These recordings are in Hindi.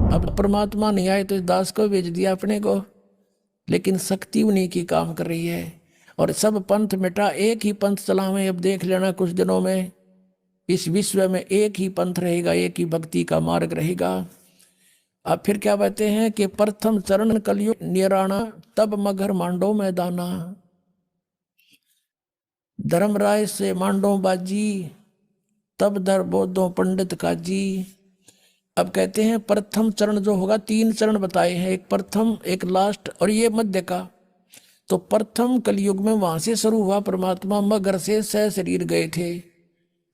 अब परमात्मा नहीं आए तो इस दास को भेज दिया अपने को, लेकिन शक्ति उन्हीं की काम कर रही है। और सब पंथ मिटा, एक ही पंथ चलावे। अब देख लेना कुछ दिनों में इस विश्व में एक ही पंथ रहेगा, एक ही भक्ति का मार्ग रहेगा। अब फिर क्या कहते हैं कि प्रथम चरण कलयुग निराणा, तब मगर मांडो मैदाना। धर्मराय से मांडो बाजी, तब दर बोधो पंडित काजी। अब कहते हैं प्रथम चरण जो होगा, 3 चरण बताए हैं, एक प्रथम, एक लास्ट और ये मध्य का। तो प्रथम कलयुग में वहां से शुरू हुआ, परमात्मा मगर से सह शरीर गए थे,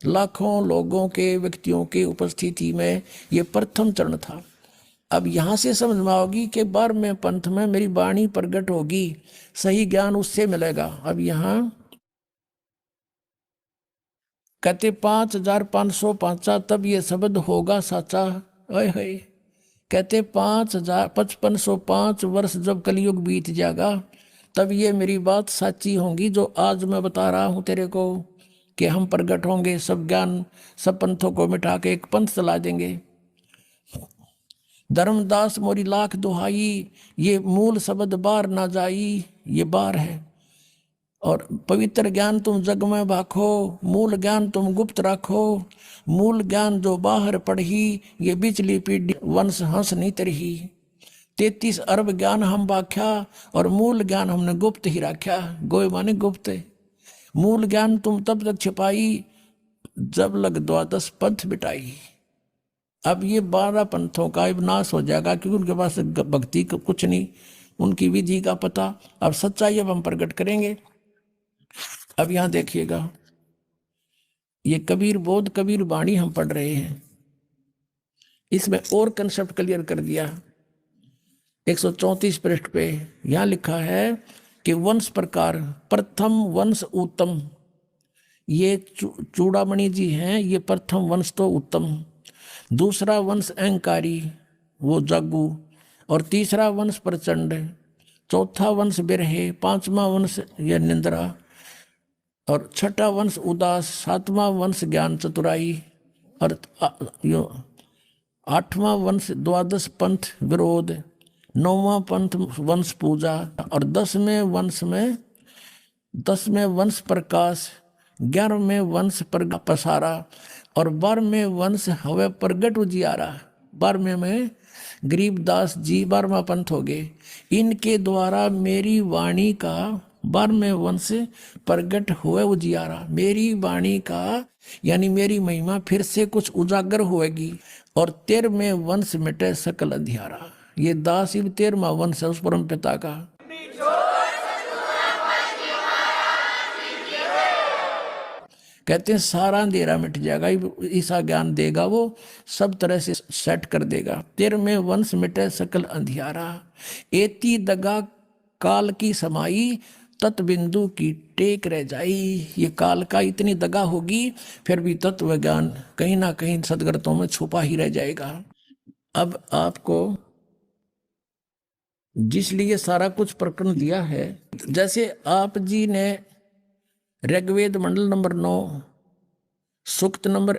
लाखों लोगों के व्यक्तियों की उपस्थिति में, ये प्रथम चरण था। अब यहां से समझ में आओगी कि 12वें पंथ में मेरी वाणी प्रकट होगी, सही ज्ञान उससे मिलेगा। अब यहां कहते 5505 तब ये शब्द होगा साचा। ओए होए, कहते 5505 वर्ष जब कलयुग बीत जाएगा, तब ये मेरी बात साची होंगी जो आज मैं बता रहा हूं तेरे को, कि हम प्रकट होंगे, सब ज्ञान सब पंथों को मिटा के एक पंथ चला देंगे। धर्मदास मोरी लाख दुहाई, ये मूल शब्द बार ना जाई, ये बार है। और पवित्र ज्ञान तुम जग में बाखो, मूल ज्ञान तुम गुप्त राखो। मूल ज्ञान जो बाहर पढ़ी, ये बिचली पीढ़ी वंश हंस नहीं तरही। 33 अरब ज्ञान हम बाख्या, और मूल ज्ञान हमने गुप्त ही राख्या। गोय माने गुप्त। मूल ज्ञान तुम तब तक छिपाई, जब लग द्वादश पंथ बिटाई। अब ये 12 पंथों का नाश हो जाएगा, क्योंकि उनके पास भक्ति का कुछ नहीं, उनकी विधि का पता। अब सच्चाई अब हम प्रकट करेंगे। अब यहां देखिएगा, ये कबीर बोध कबीर वाणी हम पढ़ रहे हैं, इसमें और कंसेप्ट क्लियर कर दिया। 134 पृष्ठ पे यहां लिखा है कि वंश प्रकार, प्रथम वंश उत्तम। ये चूड़ामणि जी हैं, ये प्रथम वंश तो उत्तम। दूसरा वंश अहंकारी, वो जागू। और तीसरा वंश प्रचंड। चौथा वंश बिरहे। पांचवा वंश यह निंद्रा। और छठा वंश उदास। सातवां वंश ज्ञान चतुराई। और आठवां वंश द्वादश पंथ विरोध। नौवां पंथ वंश पूजा। और 10वें वंश प्रकाश। 11वें वंश पसारा। और 12वें वंश हवे प्रगट उजियारा। 12वें में गरीबदास जी 12वां पंथ हो गए। इनके द्वारा मेरी वाणी का 12वें वंश प्रगट हुए उजियारा। मेरी वाणी का यानी मेरी महिमा फिर से कुछ उजागर होएगी। और 13वें वंश मिटे सकल अंधियारा। ये दास 13वां वंश है उस परम पिता का। कहते हैं सारा अंधेरा मिट जाएगा, ऐसा ज्ञान देगा वो, सब तरह से सेट कर देगा। 13वें वंश मिटे सकल अंधियारा। एती दगा काल की समाई, तत्बिंदु की टेक रह जाई। ये काल का इतनी दगा होगी, फिर भी तत्व ज्ञान कहीं ना कहीं सदगतों में छुपा ही रह जाएगा। अब आपको जिसलिए सारा कुछ प्रकरण दिया है, जैसे आप जी ने ऋग्वेद मंडल नंबर 9 सूक्त नंबर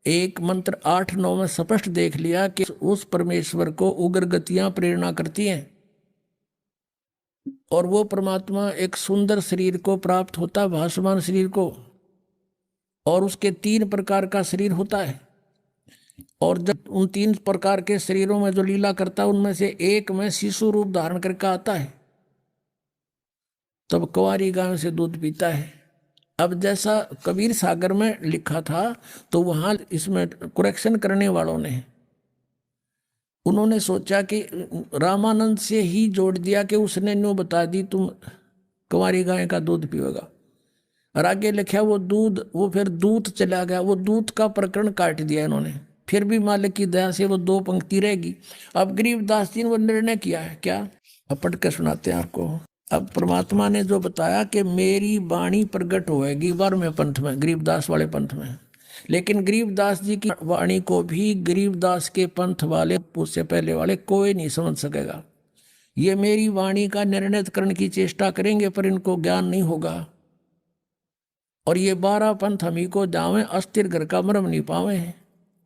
1 मंत्र 8-9 में स्पष्ट देख लिया कि उस परमेश्वर को उग्र गतियां प्रेरणा करती हैं, और वो परमात्मा एक सुंदर शरीर को प्राप्त होता है, भासमान शरीर को। और उसके 3 प्रकार का शरीर होता है। और जब उन 3 प्रकार के शरीरों में जो लीला करता है, उनमें से एक में शिशु रूप धारण करके आता है, तब कुंवारी गाय से दूध पीता है। अब जैसा कबीर सागर में लिखा था, तो वहां इसमें करेक्शन करने वालों ने उन्होंने सोचा कि रामानंद से ही जोड़ दिया कि उसने न्यू बता दी तुम कुंवारी गाय का दूध पिएगा। और आगे लिखा वो दूध, वो फिर दूध चला गया, वो दूध का प्रकरण काट दिया इन्होंने। फिर भी मालिक की दया से वो 2 पंक्ति रहेगी। अब गरीबदास जी ने वो निर्णय किया है क्या, अब पढ़ के सुनाते हैं आपको। अब परमात्मा ने जो बताया कि मेरी वाणी प्रकट होएगी 12वें पंथ में, गरीबदास वाले पंथ में। लेकिन गरीबदास जी की वाणी को भी गरीबदास के पंथ वाले, उससे पहले वाले कोई नहीं समझ सकेगा। ये मेरी वाणी का निर्णय करने की चेष्टा करेंगे, पर इनको ज्ञान नहीं होगा। और ये 12 पंथ हम ही को जावे, अस्थिर घर का मरम नहीं पावे,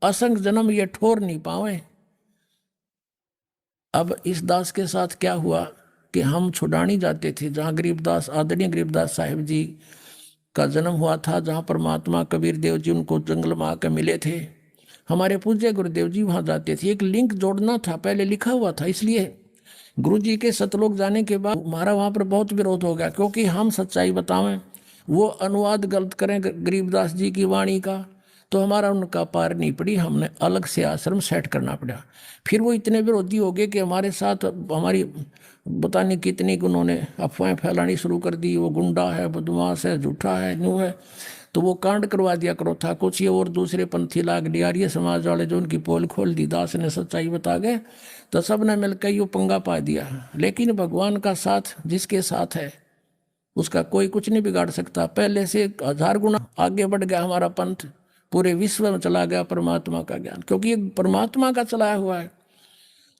असंग जन्म ये ठोर नहीं पावे। अब इस दास के साथ क्या हुआ कि हम छुड़ानी जाते थे, जहाँ गरीबदास, आदरणीय गरीबदास साहिब जी का जन्म हुआ था, जहाँ परमात्मा कबीर देव जी उनको जंगल में आकर मिले थे, हमारे पूज्य गुरुदेव जी वहाँ जाते थे। एक लिंक जोड़ना था, पहले लिखा हुआ था, इसलिए गुरु जी के सतलोक जाने के बाद हमारा वहाँ पर बहुत विरोध हो गया, क्योंकि हम सच्चाई बतावें, वो अनुवाद गलत करें गरीबदास जी की वाणी का, तो हमारा उनका पार नहीं पड़ी, हमने अलग से आश्रम सेट करना पड़ा। फिर वो इतने विरोधी हो गए कि हमारे साथ हमारी बताने कितनी उन्होंने अफवाहें फैलानी शुरू कर दी, वो गुंडा है, बदमाश है, झूठा है, न्यू है, तो वो कांड करवा दिया करो था कुछ। ये और दूसरे पंथी लाग लिया, आर्य समाज वाले जो उनकी पोल खोल दी, दास ने सच्चाई बता गए, तो सब ने मिलकर ये पंगा पा दिया। लेकिन भगवान का साथ जिसके साथ है उसका कोई कुछ नहीं बिगाड़ सकता। पहले से 1000 गुना आगे बढ़ गया हमारा पंथ, पूरे विश्व में चला गया परमात्मा का ज्ञान, क्योंकि ये परमात्मा का चलाया हुआ है।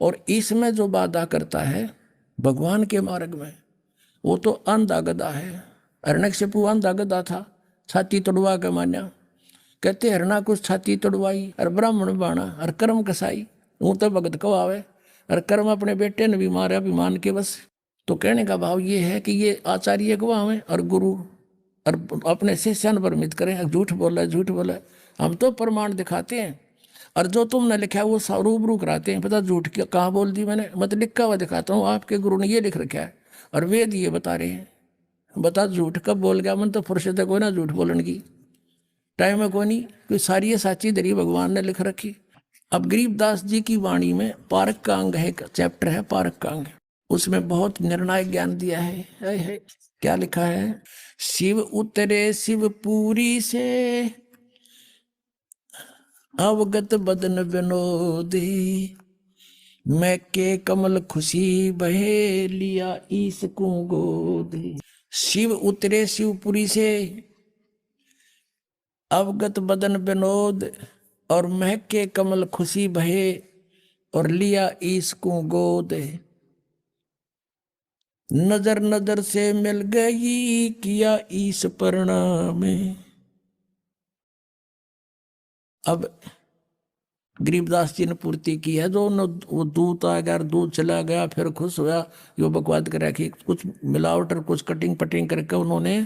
और इसमें जो बाधा करता है भगवान के मार्ग में, वो तो अंधा गधा है। हिरण्यकशिपु अंधा गधा था, छाती तोड़वा के मान्या, कहते हरना कुछ छाती तोड़वाई, और ब्राह्मण बाणा, और कर्म कसाई, वो तो भगत को आवे, और कर्म अपने बेटे ने भी मारा अभिमान के बस। तो कहने का भाव ये है कि ये आचार्य गवावे और गुरु और अपने शिष्यन भ्रमित करें, झूठ बोला झूठ बोला। हम तो प्रमाण दिखाते हैं, और जो तुमने लिखा है वो रूबरू कराते हैं। पता झूठ कहाँ बोल दी मैंने, मत लिखा हुआ दिखाता हूँ, आपके गुरु ने ये लिख रखा है और वेद ये बता रहे हैं। बता झूठ कब बोल गया, मन तो फुर्सत है कोई ना झूठ बोलने की, टाइम है कोई नहीं, कोई सारी ये साची दरी भगवान ने लिख रखी। अब गरीबदास जी की वाणी में पारक का अंग है, एक चैप्टर है पारक का अंग, उसमें बहुत निर्णायक ज्ञान दिया है। क्या लिखा है, शिव उतरे शिवपुरी से अवगत बदन विनोदी, मैं के कमल खुशी बहे लिया ईस को गोदी। शिव उतरे शिवपुरी से अवगत बदन विनोद, और महक के कमल खुशी बहे और लिया ईस को गोद। नजर नजर से मिल गई किया ईस प्रणाम। अब गरीबदास जी ने पूर्ति की है, जो वो दूध आ गया, दूध चला गया, फिर खुश हुआ, यो बकवाद कर रखी, कुछ मिलावट और कुछ कटिंग पटिंग करके उन्होंने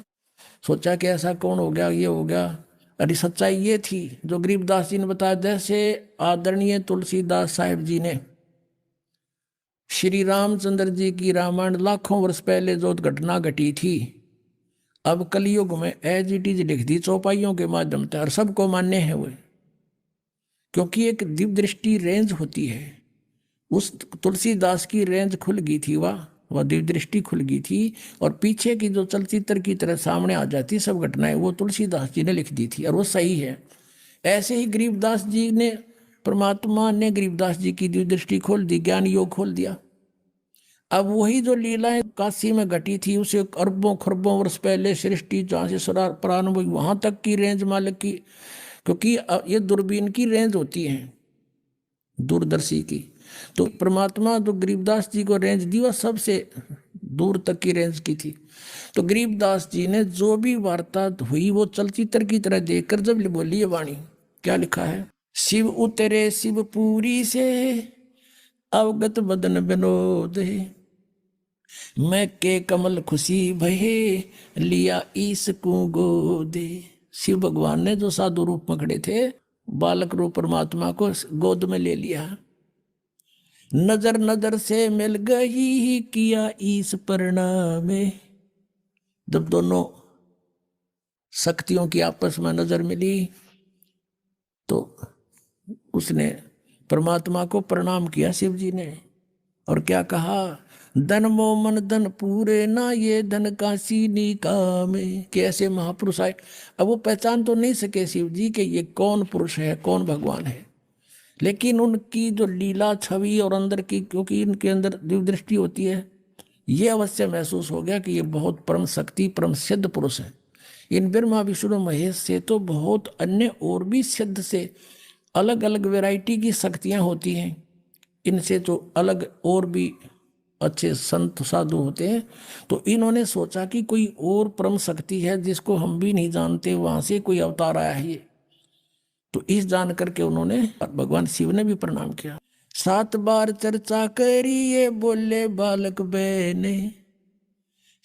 सोचा कि ऐसा कौन हो गया, ये हो गया। अरे सच्चाई ये थी जो गरीबदास जी ने बताया। जैसे आदरणीय तुलसीदास साहिब जी ने श्री रामचंद्र जी की रामायण लाखों वर्ष पहले जो घटना घटी थी, अब कलयुग में एज इट इज लिख दी चौपाइयों के माध्यम से, और सबको मान्य है वो, क्योंकि एक दिव्य दृष्टि रेंज होती है। उस तुलसीदास की रेंज खुल गई थी, वह दिव्य दृष्टि खुल गई थी, और पीछे की जो चलचित्र की तरह सामने आ जाती सब घटनाएं, वो तुलसीदास जी ने लिख दी थी, और वो सही है। ऐसे ही गरीबदास जी ने, परमात्मा ने गरीबदास जी की दिव्य दृष्टि खोल दी, ज्ञान योग खोल दिया। अब वही जो लीलाएं काशी में घटी थी, उसे अरबों खरबों वर्ष पहले सृष्टि जहाँ से प्रारंभ हुई वहां तक की रेंज मालिक की, क्योंकि ये दूरबीन की रेंज होती है, दूरदर्शी की। तो परमात्मा जो गरीबदास जी को रेंज दी वह सबसे दूर तक की रेंज की थी। तो गरीबदास जी ने जो भी वार्ता हुई वो चलचित्र की तरह देखकर जब बोली ये वाणी, क्या लिखा है, शिव उतरे शिवपुरी से अवगत बदन विनोद, मैं के कमल खुशी भये लिया ईस को गोदे। शिव भगवान ने जो साधु रूप में खड़े थे, बालक रूप परमात्मा को गोद में ले लिया। नजर नजर से मिल गई किया ईस प्रणाम। जब दोनों शक्तियों की आपस में नजर मिली तो उसने परमात्मा को प्रणाम किया शिव जी ने, और क्या कहा, धन मोमन धन पूरे ना ये धन काशी निकाम। कि ऐसे महापुरुष आए। अब वो पहचान तो नहीं सके शिव जी कि ये कौन पुरुष है, कौन भगवान है, लेकिन उनकी जो लीला छवि और अंदर की, क्योंकि इनके अंदर दिव्य दृष्टि होती है, ये अवश्य महसूस हो गया कि ये बहुत परम शक्ति परम सिद्ध पुरुष है। इन ब्रह्मा विष्णु महेश से तो बहुत अन्य और भी सिद्ध से अलग अलग वैरायटी की शक्तियाँ होती हैं, इनसे तो अलग और भी अच्छे संत साधु होते हैं। तो इन्होंने सोचा कि कोई और परम शक्ति है जिसको हम भी नहीं जानते, वहाँ से कोई अवतार आया है ये। तो इस जान करके उन्होंने भगवान शिव ने भी प्रणाम किया। 7 बार चर्चा करी ये बोले बालक बहने,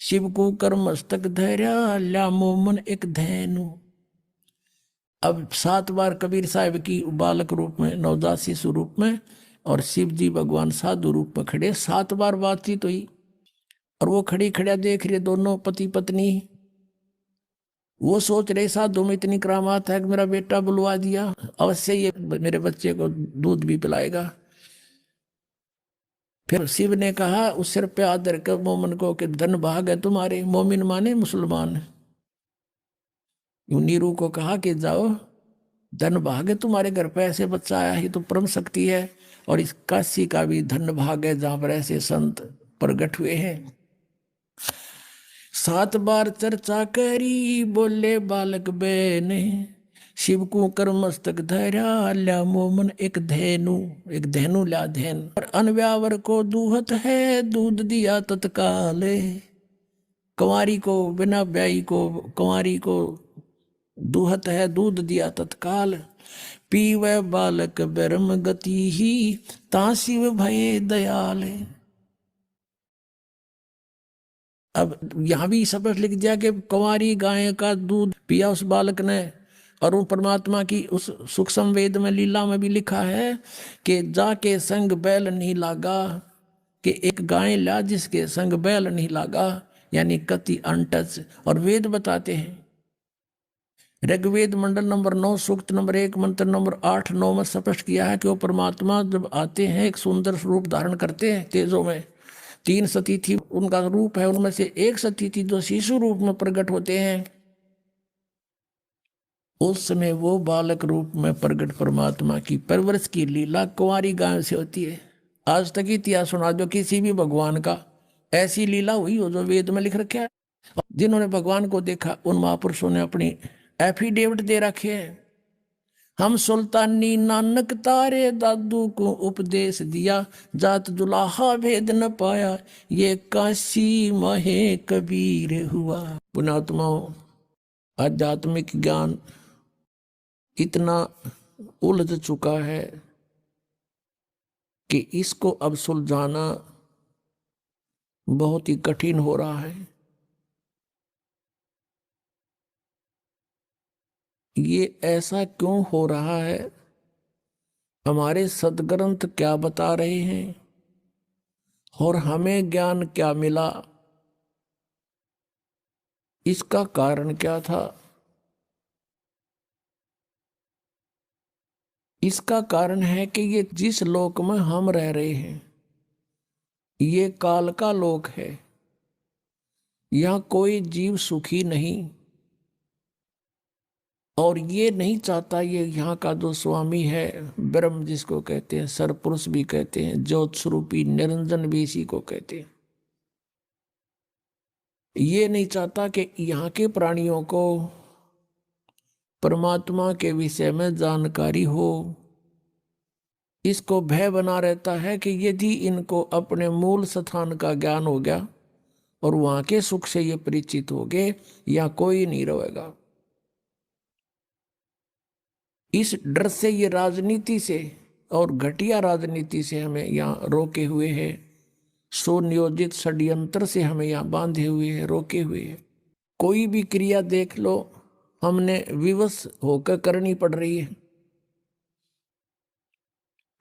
शिव को कर मस्तक धैर्या ल्या मोमन एक धैनु। अब 7 बार कबीर साहब की बालक रूप में, नवजात शिशु रूप में, और शिव जी भगवान साधु रूप में खड़े, 7 बार बातचीत हुई। और वो खड़ी खड़ा देख रहे दोनों पति पत्नी। वो सोच रहे साधु में इतनी करामात है कि मेरा बेटा बुलवा दिया, अवश्य ये मेरे बच्चे को दूध भी पिलाएगा। फिर शिव ने कहा उस सिर पे हाथ धरकर मोमिन को कि धन भाग है तुम्हारे। मोमिन माने मुसलमान। नीरू को कहा कि जाओ, धन भाग है तुम्हारे घर पे, ऐसे बच्चा आया ही तो परम शक्ति है। और इस काशी का भी धन भाग है जहां पर ऐसे संत प्रगट हुए हैं। 7 बार चर्चा करी बोले बालक बहने, शिव को कर मस्तक धैर्या ल्या मोमन एक धेनु। एक धेनु ल्या धैन। और अनव्यावर को दूहत है दूध दिया तत्काल। कंवारी को, बिना ब्याई को कंवारी को दूहत है दूध दिया तत्काल। पीवे बालक ब्रह्म गति ही ता शिव भये दयाल। अब यहां भी स्पष्ट लिख दिया कि कंवारी गाय का दूध पिया उस बालक ने। और वो परमात्मा की उस सूक्ष्म वेद में, लीला में भी लिखा है कि जाके संग बैल नहीं लागा, कि एक गाय ला जिसके संग बैल नहीं लागा, यानी कति अनटच। और वेद बताते हैं, ऋग्वेद मंडल नंबर 9 सूक्त नंबर 1 मंत्र नंबर 8-9 में स्पष्ट किया है कि वो परमात्मा जब आते हैं एक सुंदर रूप धारण करते हैं तेजों में। 3 सतीथि उनका रूप है, उनमें से एक सतीथि जो शिशु रूप में प्रकट होते हैं, उस समय वो बालक रूप में प्रकट परमात्मा की परवरिश की लीला कुंवारी गाय से होती है। आज तक इतिहास सुना दो किसी भी भगवान का ऐसी लीला हुई हो जो वेद में लिख रखा है। जिन्होंने भगवान को देखा उन महापुरुषों ने अपनी एफिडेविट दे रखे हैं। हम सुल्तानी नानक तारे दादू को उपदेश दिया, जात दुलाहा भेद न पाया, ये काशी महे कबीर हुआ। पुणात्माओं, आध्यात्मिक ज्ञान इतना उलझ चुका है कि इसको अब सुलझाना बहुत ही कठिन हो रहा है। ये ऐसा क्यों हो रहा है? हमारे सदग्रंथ क्या बता रहे हैं और हमें ज्ञान क्या मिला? इसका कारण क्या था? इसका कारण है कि ये जिस लोक में हम रह रहे हैं ये काल का लोक है। यहां कोई जीव सुखी नहीं, और ये नहीं चाहता, ये यहाँ का जो स्वामी है ब्रह्म जिसको कहते हैं, सरपुरुष भी कहते हैं, ज्योत स्वरूपी निरंजन भी इसी को कहते हैं, ये नहीं चाहता कि यहाँ के प्राणियों को परमात्मा के विषय में जानकारी हो। इसको भय बना रहता है कि यदि इनको अपने मूल स्थान का ज्ञान हो गया और वहां के सुख से ये परिचित हो गए, या कोई नहीं रहेगा। इस डर से ये राजनीति से और घटिया राजनीति से हमें यहाँ रोके हुए हैं, सुनियोजित षड्यंत्र से हमें यहाँ बांधे हुए हैं, रोके हुए हैं। कोई भी क्रिया देख लो हमने विवश होकर करनी पड़ रही है।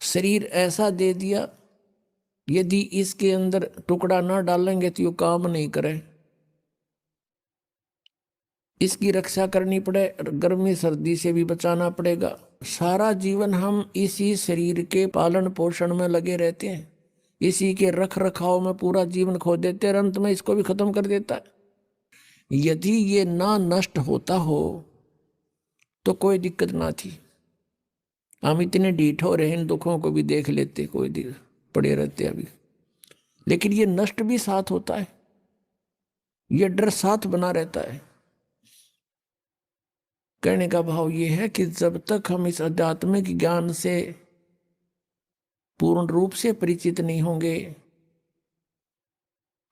शरीर ऐसा दे दिया, यदि इसके अंदर टुकड़ा ना डालेंगे तो ये काम नहीं करे। इसकी रक्षा करनी पड़े, गर्मी सर्दी से भी बचाना पड़ेगा। सारा जीवन हम इसी शरीर के पालन पोषण में लगे रहते हैं, इसी के रख रखाव में पूरा जीवन खो देते हैं, अंत में इसको भी खत्म कर देता है। यदि ये ना नष्ट होता हो तो कोई दिक्कत ना थी। हम इतने ढीठ हो रहे हैं, इन दुखों को भी देख लेते, कोई दिन पड़े रहते अभी। लेकिन ये नष्ट भी साथ होता है, ये डर साथ बना रहता है। कहने का भाव ये है कि जब तक हम इस आध्यात्मिक ज्ञान से पूर्ण रूप से परिचित नहीं होंगे,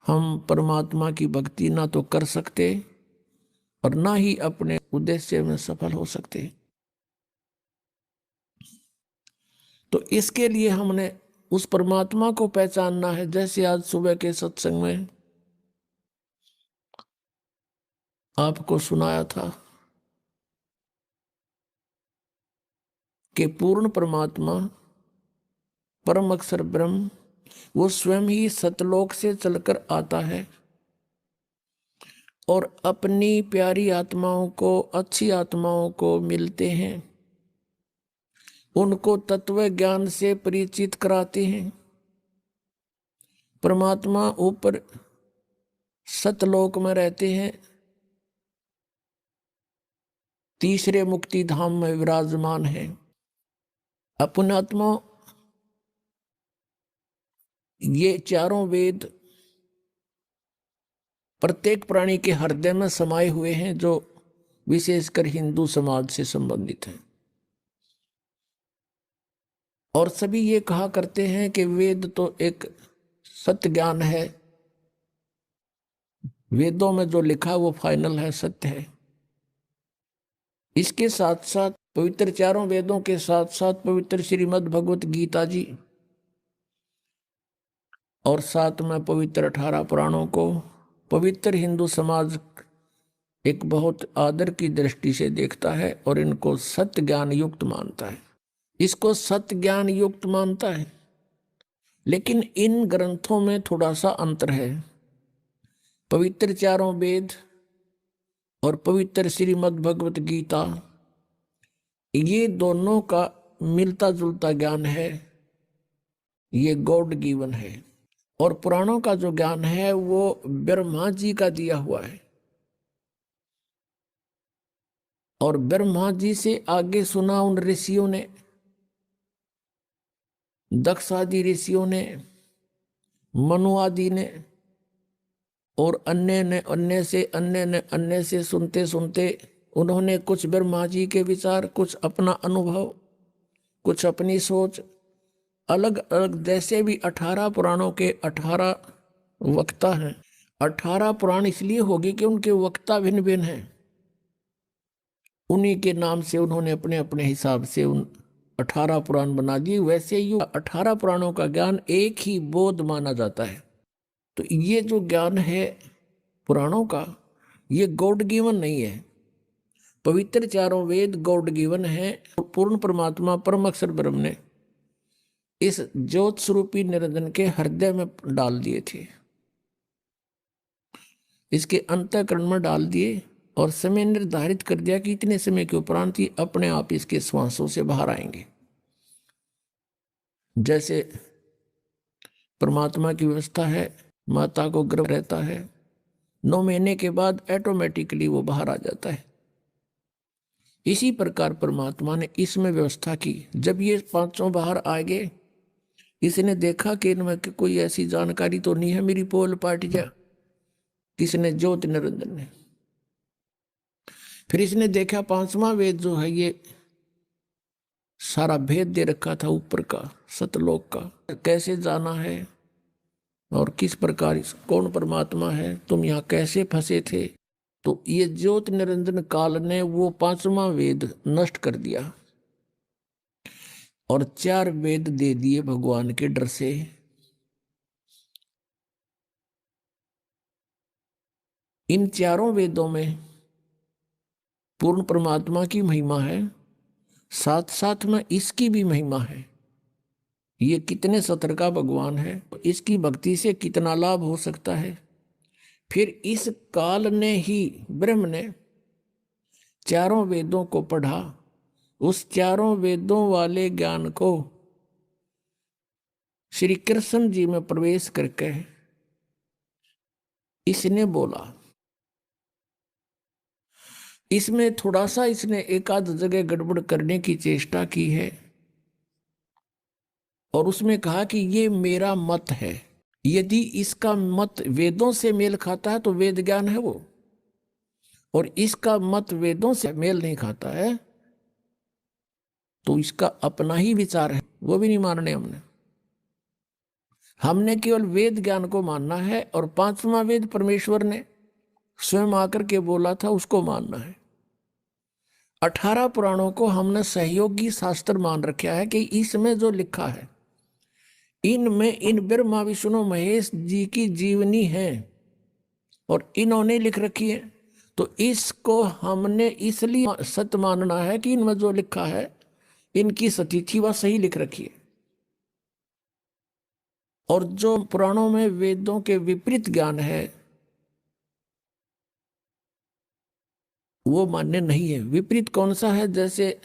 हम परमात्मा की भक्ति ना तो कर सकते और ना ही अपने उद्देश्य में सफल हो सकते। तो इसके लिए हमने उस परमात्मा को पहचानना है। जैसे आज सुबह के सत्संग में आपको सुनाया था कि पूर्ण परमात्मा परम अक्षर ब्रह्म वो स्वयं ही सतलोक से चलकर आता है और अपनी प्यारी आत्माओं को, अच्छी आत्माओं को मिलते हैं, उनको तत्व ज्ञान से परिचित कराते हैं। परमात्मा ऊपर सतलोक में रहते हैं, तीसरे मुक्ति धाम में विराजमान है। अपनात्मा ये चारों वेद प्रत्येक प्राणी के हृदय में समाये हुए हैं, जो विशेषकर हिंदू समाज से संबंधित हैं। और सभी ये कहा करते हैं कि वेद तो एक सत्य ज्ञान है, वेदों में जो लिखा वो फाइनल है, सत्य है। इसके साथ साथ पवित्र चारों वेदों के साथ साथ पवित्र श्रीमद् भगवत गीता जी और साथ में पवित्र 18 पुराणों को पवित्र हिंदू समाज एक बहुत आदर की दृष्टि से देखता है और इनको सत्य ज्ञान युक्त मानता है, इसको सत्य ज्ञान युक्त मानता है। लेकिन इन ग्रंथों में थोड़ा सा अंतर है। पवित्र चारों वेद और पवित्र श्रीमद् भगवत गीता, ये दोनों का मिलता जुलता ज्ञान है, ये गॉड गिवन है। और पुराणों का जो ज्ञान है वो ब्रह्मा जी का दिया हुआ है, और ब्रह्मा जी से आगे सुना उन ऋषियों ने, दक्ष आदि ऋषियों ने, मनु आदि ने, और अन्य से सुनते सुनते उन्होंने कुछ ब्रह्मा जी के विचार, कुछ अपना अनुभव, कुछ अपनी सोच, अलग अलग, जैसे भी 18 पुराणों के 18 वक्ता हैं। 18 पुराण इसलिए होगी कि उनके वक्ता भिन्न भिन्न हैं, उन्हीं के नाम से उन्होंने अपने अपने हिसाब से उन 18 पुराण बना दिए। वैसे ही 18 पुराणों का ज्ञान एक ही बोध माना जाता है। तो ये जो ज्ञान है पुराणों का, ये गॉड गिवन नहीं है। पवित्र चारों वेद गॉड गिवन है। पूर्ण परमात्मा परम अक्षर ब्रह्म ने इस ज्योत स्वरूपी निरंजन के हृदय में डाल दिए थे, इसके अंतःकरण में डाल दिए और समय निर्धारित कर दिया कि इतने समय के उपरांत ही अपने आप इसके श्वासों से बाहर आएंगे। जैसे परमात्मा की व्यवस्था है, माता को गर्भ रहता है, 9 महीने के बाद ऑटोमेटिकली वो बाहर आ जाता है। इसी प्रकार परमात्मा ने इसमें व्यवस्था की। जब ये पांचों बाहर आ गए, इसने देखा कि इनमें कोई ऐसी जानकारी तो नहीं है मेरी पोल पार्टी जा, किसने? ज्योति निरंजन ने। फिर इसने देखा 5वां वेद जो है ये सारा भेद दे रखा था ऊपर का, सतलोक का, कैसे जाना है और किस प्रकार, कौन परमात्मा है, तुम यहाँ कैसे फंसे थे। तो ये ज्योति निरंजन काल ने वो 5वां वेद नष्ट कर दिया और 4 वेद दे दिए भगवान के डर से। इन चारों वेदों में पूर्ण परमात्मा की महिमा है, साथ साथ में इसकी भी महिमा है। ये कितने सतर का भगवान है, इसकी भक्ति से कितना लाभ हो सकता है। फिर इस काल ने ही ब्रह्म ने चारों वेदों को पढ़ा, उस चारों वेदों वाले ज्ञान को श्री कृष्ण जी में प्रवेश करके इसने बोला। इसमें थोड़ा सा इसने एक आध जगह गड़बड़ करने की चेष्टा की है और उसमें कहा कि ये मेरा मत है। यदि इसका मत वेदों से मेल खाता है तो वेद ज्ञान है वो, और इसका मत वेदों से मेल नहीं खाता है तो इसका अपना ही विचार है, वो भी नहीं मानने हमने केवल वेद ज्ञान को मानना है, और 5वां वेद परमेश्वर ने स्वयं आकर के बोला था उसको मानना है। 18 पुराणों को हमने सहयोगी शास्त्र मान रखा है कि इसमें जो लिखा है इनमें इन ब्रह्मा विष्णु महेश जी की जीवनी है और इन्होंने लिख रखी है, तो इसको हमने इसलिए सत्य मानना है कि इनमें जो लिखा है इनकी सतीथि वह सही लिख रखी है। और जो पुराणों में वेदों के विपरीत ज्ञान है वो मान्य नहीं है। विपरीत कौन सा है? जैसे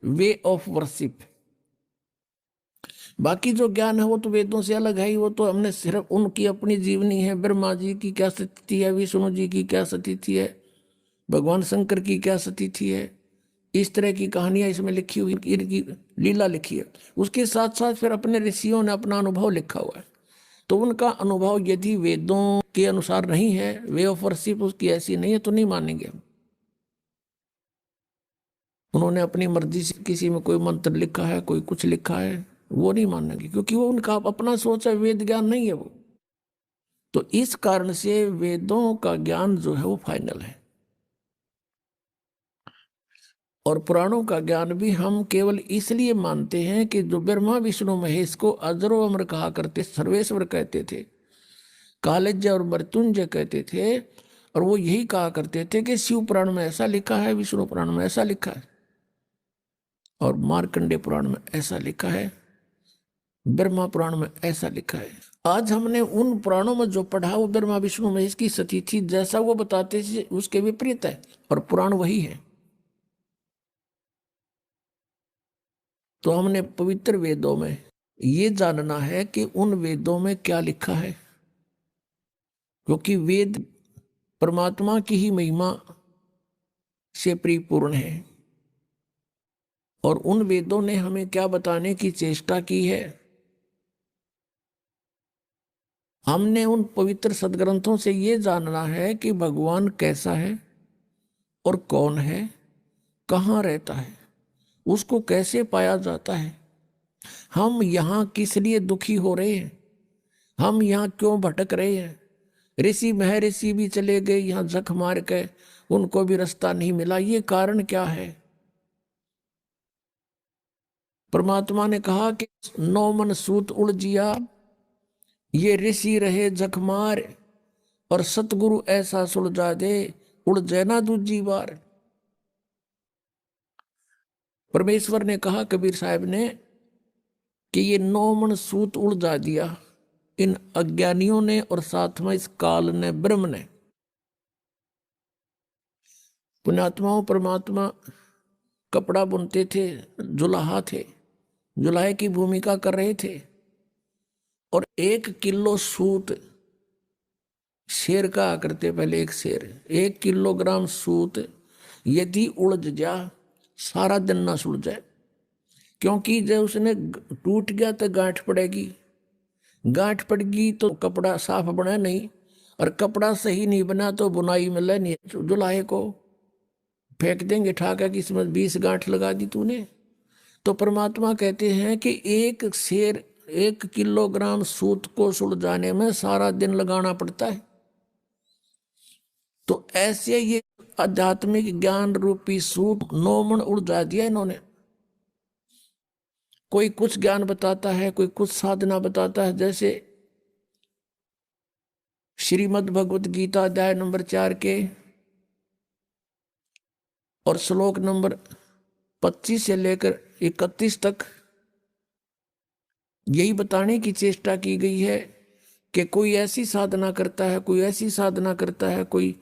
वे ऑफ वर्शिप। बाकी जो ज्ञान है वो तो वेदों से अलग है ही, वो तो हमने सिर्फ उनकी अपनी जीवनी है, ब्रह्मा जी की क्या स्थिति है, विष्णु जी की क्या स्थिति है, भगवान शंकर की क्या स्थिति है, इस तरह की कहानियां इसमें लिखी हुई, इनकी लीला लिखी है। उसके साथ साथ फिर अपने ऋषियों ने अपना अनुभव लिखा हुआ है, तो उनका अनुभव यदि वेदों के अनुसार नहीं है, वे ऑफ वर्शिप उसकी ऐसी नहीं है, तो नहीं मानेंगे हम। उन्होंने अपनी मर्जी से किसी में कोई मंत्र लिखा है, कोई कुछ लिखा है, वो नहीं मानेंगे, क्योंकि वो उनका अपना सोच है, वेद ज्ञान नहीं है वो। तो इस कारण से वेदों का ज्ञान जो है वो फाइनल है, और पुराणों का ज्ञान भी हम केवल इसलिए मानते हैं कि जो ब्रह्मा विष्णु महेश को अजरो अमर कहा करते, सर्वेश्वर कहते थे, कालज्य और मृत्युंजय कहते थे, और वो यही कहा करते थे कि शिव पुराण में ऐसा लिखा है, विष्णु पुराण में ऐसा लिखा है, और मार्कंडेय पुराण में ऐसा लिखा है, ब्रह्मा पुराण में ऐसा लिखा है। आज हमने उन पुराणों में जो पढ़ा वो ब्रह्मा विष्णु महेश की सतीथि जैसा वो बताते थे उसके विपरीत है, और पुराण वही है। तो हमने पवित्र वेदों में ये जानना है कि उन वेदों में क्या लिखा है, क्योंकि वेद परमात्मा की ही महिमा से परिपूर्ण है, और उन वेदों ने हमें क्या बताने की चेष्टा की है। हमने उन पवित्र सदग्रंथों से ये जानना है कि भगवान कैसा है और कौन है, कहाँ रहता है, उसको कैसे पाया जाता है, हम यहाँ किस लिए दुखी हो रहे हैं, हम यहाँ क्यों भटक रहे हैं। ऋषि महर्षि भी चले गए यहाँ जख मार के, उनको भी रास्ता नहीं मिला, ये कारण क्या है। परमात्मा ने कहा कि 9 मन सूत उड़ जिया, ये ऋषि रहे जख मार, और सतगुरु ऐसा सुलझा दे, उड़ जैना दूजी बार। परमेश्वर ने कहा कबीर साहब ने कि ये 9 मन सूत उड़ जा दिया इन अज्ञानियों ने, और साथ में इस काल ने, ब्रह्म ने। पुण्यात्माओं, परमात्मा कपड़ा बुनते थे, जुलाहा थे, जुलाहे की भूमिका कर रहे थे, और 1 किलो सूत, शेर कहा करते पहले, एक शेर, 1 किलोग्राम सूत यदि उलझ जा सारा दिन ना सुलझे, क्योंकि जब उसने टूट गया तो गांठ पड़ेगी, गांठ पड़गी तो कपड़ा साफ बना नहीं, और कपड़ा सही नहीं बना तो बुनाई मिले नहीं, जुलाहे को फेंक देंगे ठाका कि इसमें 20 गांठ लगा दी तूने। तो परमात्मा कहते हैं कि एक शेर 1 किलोग्राम सूत को सुलझाने में सारा दिन लगाना पड़ता है। तो ऐसे ये आध्यात्मिक ज्ञान रूपी सूत 9 मन उलझा दिया इन्होंने। कोई कुछ ज्ञान बताता है, कोई कुछ साधना बताता है, जैसे श्रीमद् भगवत गीता अध्याय नंबर 4 के और श्लोक नंबर 25 से लेकर 31 तक यही बताने की चेष्टा की गई है कि कोई ऐसी साधना करता है, कोई ऐसी साधना करता है, कोई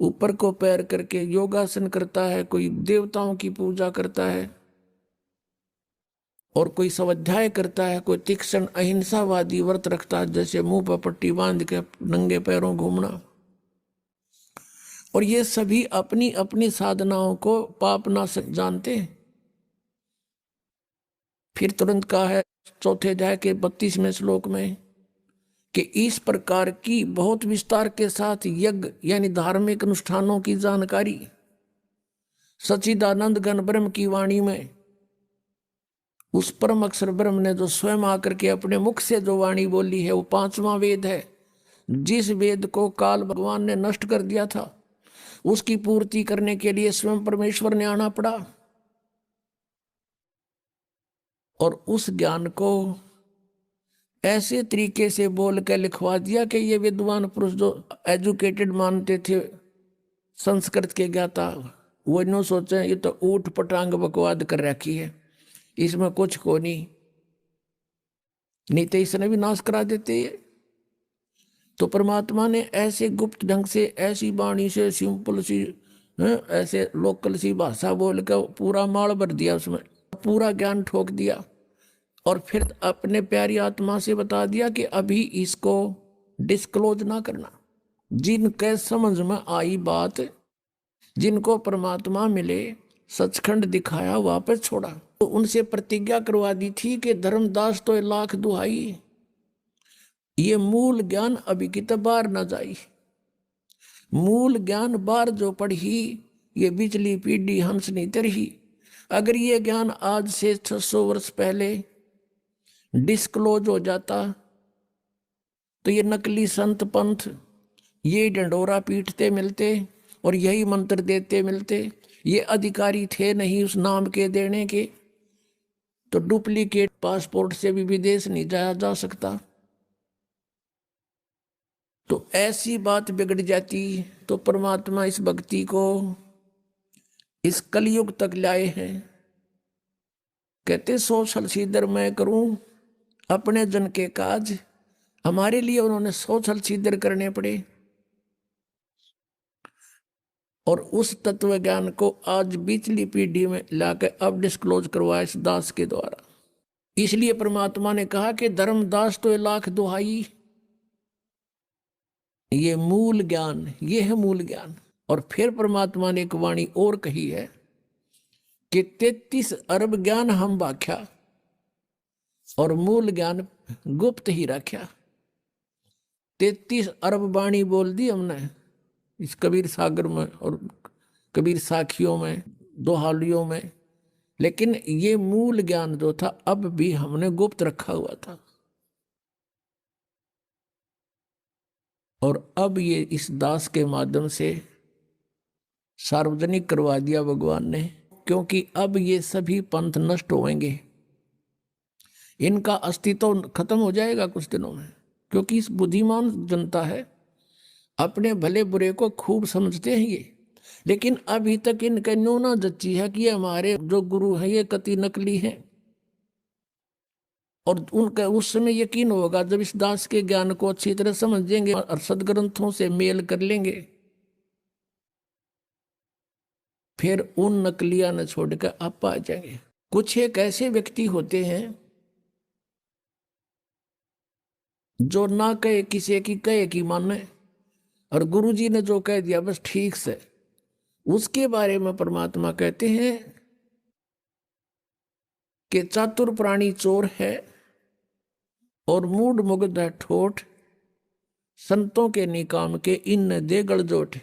ऊपर को पैर करके योगासन करता है, कोई देवताओं की पूजा करता है, और कोई स्वाध्याय करता है, कोई तीक्ष्ण अहिंसावादी व्रत रखता है, जैसे मुंह पर पट्टी बांध के नंगे पैरों घूमना। और ये सभी अपनी अपनी साधनाओं को पाप नाशक जानते हैं। फिर तुरंत कहा है 4 अध्याय के 32वें श्लोक में कि इस प्रकार की बहुत विस्तार के साथ यज्ञ यानी धार्मिक अनुष्ठानों की जानकारी सच्चिदानंद घन ब्रह्म की वाणी में, उस परम अक्षर ब्रह्म ने जो स्वयं आकर के अपने मुख से जो वाणी बोली है, वो 5वां वेद है। जिस वेद को काल भगवान ने नष्ट कर दिया था, उसकी पूर्ति करने के लिए स्वयं परमेश्वर ने आना पड़ा, और उस ज्ञान को ऐसे तरीके से बोल के लिखवा दिया कि ये विद्वान पुरुष जो एजुकेटेड मानते थे, संस्कृत के ज्ञाता, वो नो सोचे ये तो ऊट पटांग बकवाद कर रखी है, इसमें कुछ को नहीं तो इसने भी नाश करा देते। तो परमात्मा ने ऐसे गुप्त ढंग से, ऐसी वाणी से, सिंपल सी ऐसे लोकल सी भाषा बोल के पूरा माल भर दिया, उसमें पूरा ज्ञान ठोक दिया। और फिर अपने प्यारी आत्मा से बता दिया कि अभी इसको डिस्क्लोज ना करना। जिनके समझ में आई बात, जिनको परमात्मा मिले, सचखंड दिखाया, वापस छोड़ा। तो उनसे प्रतिज्ञा करवा दी थी कि धर्मदास तो लाख दुहाई, ये मूल ज्ञान अभी की तो बाहर न जाई। मूल ज्ञान बाहर जो पढ़ी, ये बिचली पीढ़ी हंस नहीं तरही। अगर ये ज्ञान आज से 600 वर्ष पहले डिस्क्लोज हो जाता तो ये नकली संत पंथ ये डंडोरा पीटते मिलते और यही मंत्र देते मिलते। ये अधिकारी थे नहीं उस नाम के देने के, तो डुप्लीकेट पासपोर्ट से भी विदेश नहीं जाया जा सकता। तो ऐसी बात बिगड़ जाती। तो परमात्मा इस भक्ति को इस कलयुग तक लाए हैं। कहते 100 छलछीदर मैं करूं अपने जन के काज। हमारे लिए उन्होंने 100 छलछीदर करने पड़े, और उस तत्व ज्ञान को आज बीचली पीढ़ी में लाकर अब डिस्क्लोज करवाया इस दास के द्वारा। इसलिए परमात्मा ने कहा कि धर्मदास तो लाख दुहाई, ये मूल ज्ञान, ये है मूल ज्ञान। और फिर परमात्मा ने एक वाणी और कही है कि 33 अरब ज्ञान हम व्याख्या और मूल ज्ञान गुप्त ही रखा। 33 अरब वाणी बोल दी हमने इस कबीर सागर में और कबीर साखियों में, दोहालियों में, लेकिन ये मूल ज्ञान जो था अब भी हमने गुप्त रखा हुआ था। और अब ये इस दास के माध्यम से सार्वजनिक करवा दिया भगवान ने, क्योंकि अब ये सभी पंथ नष्ट होंगे, इनका अस्तित्व खत्म हो जाएगा कुछ दिनों में। क्योंकि इस बुद्धिमान जनता है, अपने भले बुरे को खूब समझते हैं ये, लेकिन अभी तक इनके नोना जच्ची है कि ये हमारे जो गुरु हैं ये कति नकली हैं। और उनका उस समय यकीन होगा जब इस दास के ज्ञान को अच्छी तरह समझेंगे और सदग्रंथों से मेल कर लेंगे, फिर उन नकलिया न छोड़कर आप आ जाएंगे। कुछ एक ऐसे व्यक्ति होते हैं जो ना कहे किसी की, कहे की माने, और गुरुजी ने जो कह दिया बस ठीक से। उसके बारे में परमात्मा कहते हैं कि चातुर प्राणी चोर है और मूड मुग्ध है ठोठ, संतों के निकाम के इन दे गलजोट।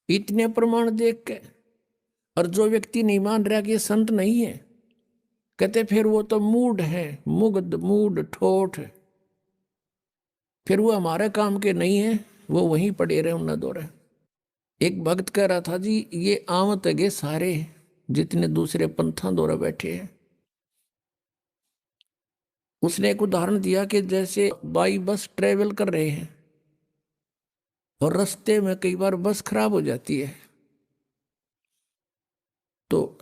इतने प्रमाण देख के, और जो व्यक्ति नहीं मान रहा कि ये संत नहीं है, कहते फिर वो तो मूड है, मुग्ध मूड ठोठ, फिर वो हमारे काम के नहीं है, वो वहीं पड़े रहे उन दो रहे। एक भक्त कह रहा था जी ये आवत गे सारे जितने दूसरे पंथा दौरा बैठे हैं। उसने एक उदाहरण दिया कि जैसे बाई बस ट्रेवल कर रहे हैं और रास्ते में कई बार बस खराब हो जाती है, तो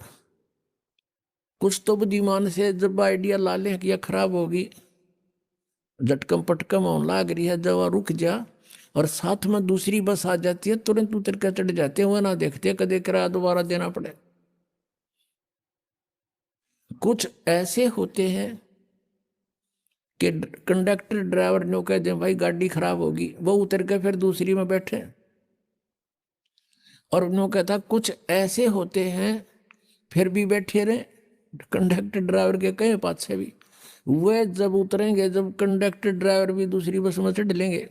कुछ तो बुद्धिमान से जब आइडिया ला ले कि यह खराब होगी, झटकम पटकम होने लाग रही है, जब रुक जा, और साथ में दूसरी बस आ जाती है, तुरंत उतर कर चढ़ जाते हैं, वह ना देखते कदे किराया दोबारा देना पड़े। कुछ ऐसे होते हैं कि कंडक्टर ड्राइवर ने कह दे भाई गाड़ी खराब होगी, वो उतर के फिर दूसरी में बैठे। और उन्होंने कहता कुछ ऐसे होते हैं फिर भी बैठे रहे, कंडक्टर ड्राइवर के कहे पाछे भी, वे जब उतरेंगे, जब कंडक्टर ड्राइवर भी दूसरी बस में चढ़ लेंगे,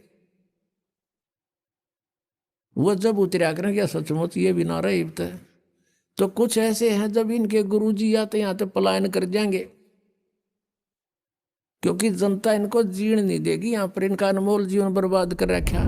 वो जब उतरा करें क्या सचमुच ये भी ना रही। तो कुछ ऐसे हैं जब इनके गुरुजी आते यहाँ तो पलायन कर जाएंगे, क्योंकि जनता इनको जीण नहीं देगी, यहाँ पर इनका अनमोल जीवन बर्बाद कर रखा।